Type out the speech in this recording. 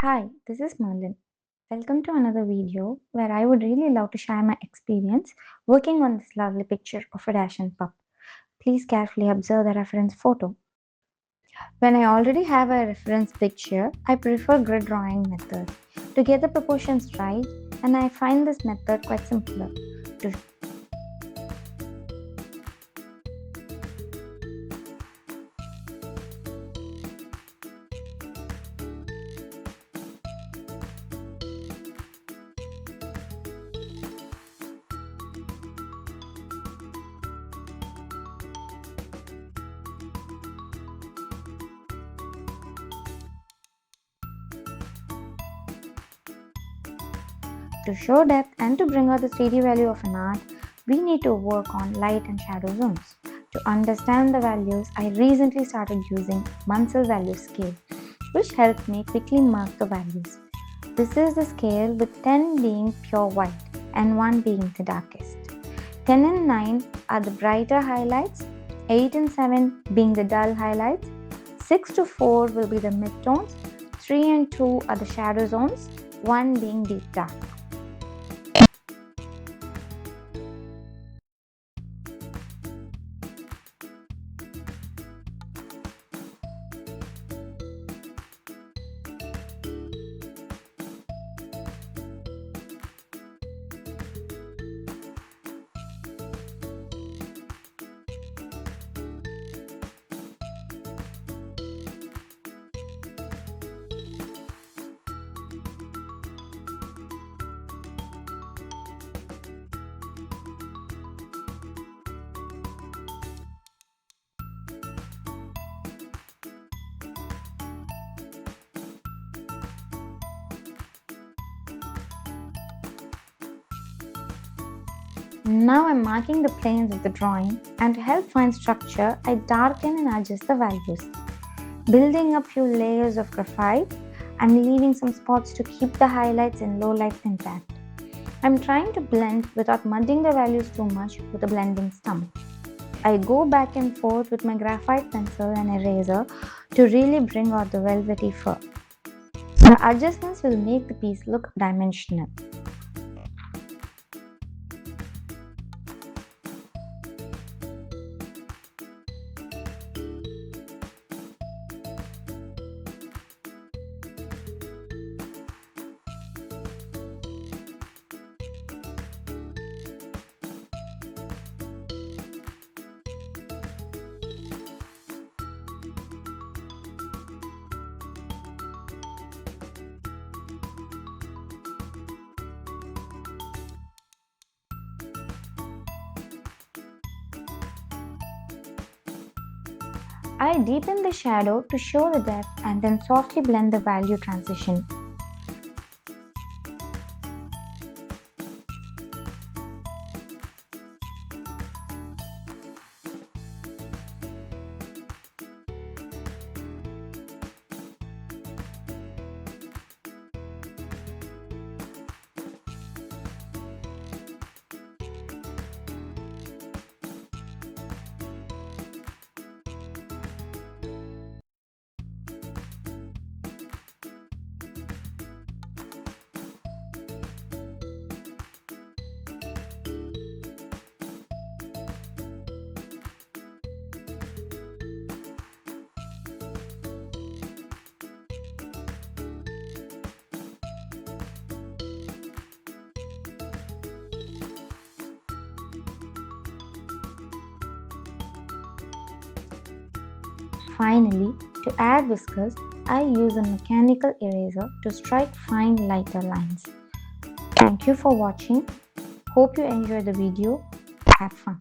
Hi, this is Merlin. Welcome to another video where I would really love to share my experience working on this lovely picture of a Dachshund pup. Please carefully observe the reference photo. When I already have a reference picture, I prefer grid drawing method to get the proportions right, and I find this method quite simpler to show depth and to bring out the 3D value of an art, we need to work on light and shadow zones. To understand the values, I recently started using Munsell value scale, which helped me quickly mark the values. This is the scale with 10 being pure white and 1 being the darkest. 10 and 9 are the brighter highlights, 8 and 7 being the dull highlights, 6 to 4 will be the midtones, 3 and 2 are the shadow zones, 1 being deep dark. Now I'm marking the planes of the drawing, and to help find structure, I darken and adjust the values. Building a few layers of graphite, I'm leaving some spots to keep the highlights and lowlights intact. I'm trying to blend without mudding the values too much with a blending stump. I go back and forth with my graphite pencil and eraser to really bring out the velvety fur. The adjustments will make the piece look dimensional. I deepen the shadow to show the depth and then softly blend the value transition. Finally, to add whiskers, I use a mechanical eraser to strike fine lighter lines. Thank you for watching. Hope you enjoyed the video. Have fun.